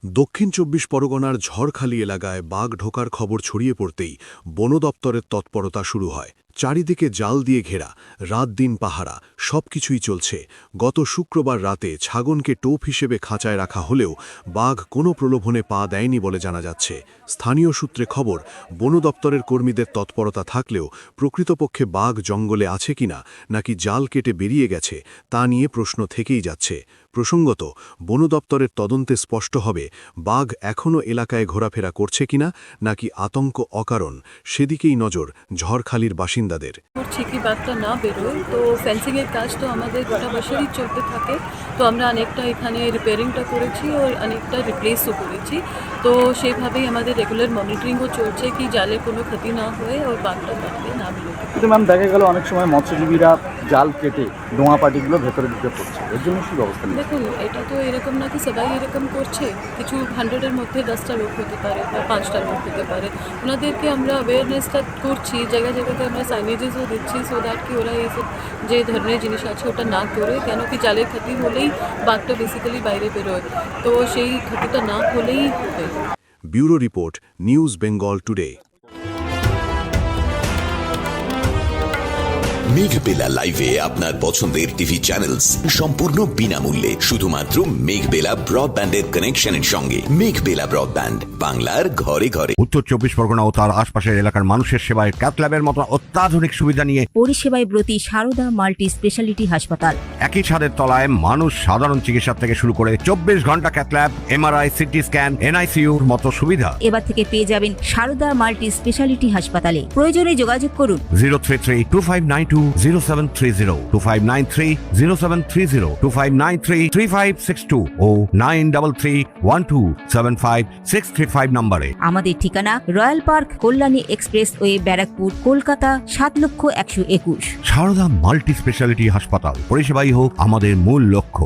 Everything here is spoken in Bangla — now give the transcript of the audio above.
দক্ষিণ ২৪ পরগনার ঝড়খালি এলাকায় বাঘ ঢোকার খবর ছড়িয়ে পড়তেই বন দপ্তরের তৎপরতা শুরু হয়। চারিদিকে জাল দিয়ে ঘেরা, রাত-দিন পাহারা, সবকিছুই চলছে। গত শুক্রবার রাতে ছাগনকে টোপ হিসেবে খাঁচায় রাখা হলেও বাঘ কোনো প্রলোভনে পা দেয়নি বলে জানা যাচ্ছে। স্থানীয় সূত্রে খবর, বন দপ্তরের কর্মীদের তৎপরতা থাকলেও প্রকৃতপক্ষে বাঘ জঙ্গলে আছে কিনা নাকি জাল কেটে বেরিয়ে গেছে তা নিয়ে প্রশ্ন থেকেই যাচ্ছে। প্রসঙ্গত, বন দপ্তরের তদন্তে স্পষ্ট হবে বাঘ এখনও এলাকায় ঘোরাফেরা করছে কিনা নাকি আতঙ্ক অকারণ, সেদিকেই নজর ঝড়খালির বাসিন্দাদের। ঠিকই বাঘটা না বেরোয়, তো ফেন্সিংয়ের কাজ তো আমাদের গোটা বছরই চলতে থাকে। তো আমরা অনেকটা এখানে রিপেয়ারিংটা করেছি ও অনেকটা রিপ্লেসও করেছি। তো সেইভাবেই আমাদের রেগুলার মনিটরিংও চলছে কি জালে কোনো ক্ষতি না হয়ে ওর বাঘটা বাড়তে না বেরোয়। কিন্তু ম্যাম, দেখা গেল অনেক সময় মৎস্যজীবীরা জাল কেটে ডোঙা পাটিগুলো ভেতরে ঢুকে পড়ছে, এর জন্য কি ব্যবস্থা নেই? দেখুন, এটা তো এরকম না কি সবাই এরকম করছে। কিছু 100-এর মধ্যে 10টা লোক হতে পারে বা 5টা লোক হতে পারে। ওনাদেরকে আমরা অ্যাওয়ারনেসটা করছি, জায়গায় জায়গাতে আমরা সাইনেজেসও দিচ্ছি সো দ্যাট কি ওরা এইসব যে ধরনের জিনিস আছে ওটা না করে, কেন কি জালের ক্ষতি হলেই বাঘটা বেসিক্যালি বাইরে বেরোয়, তো সেই ক্ষতিটা না হলেই হবে। Bureau report, news Bengal today. Meghbela লাইভে আপনার পছন্দের টিভি চ্যানেলস সম্পূর্ণ বিনামূল্যে, শুধুমাত্র মেঘবেলা ব্রডব্যান্ডের কানেকশনের সঙ্গে। মেঘবেলা ব্রডব্যান্ড, বাংলার ঘরে ঘরে। উত্তর 24 পরগনা ও তার আশপাশের এলাকার মানুষের সেবায় ক্যাথল্যাবের মতো অত্যাধুনিক সুবিধা নিয়ে পরিষেবায় ব্রতী সারদা মাল্টি স্পেশালিটি হাসপাতাল। একই ছাদের তলায় মানুষ সাধারণ চিকিৎসা থেকে শুরু করে 24 ঘন্টা ক্যাথল্যাব, এমআরআই, সিটি স্ক্যান, এনআইসিউর মতো সুবিধা এবার থেকে পেয়ে যাবেন সারদা মাল্টি স্পেশালিটি হাসপাতালে। প্রয়োজনে যোগাযোগ করুন 033-2592-0730, 2593-0730, 2593-3562 ও 9331275635 নম্বরে। আমাদের ঠিকানা Royal Park, Kalyani Expressway, Barrackpore, Kolkata ৭,১২১। সারদা মাল্টি স্পেশালিটি হাসপাতাল, পরিষেবাই হোক আমাদের মূল লক্ষ্য।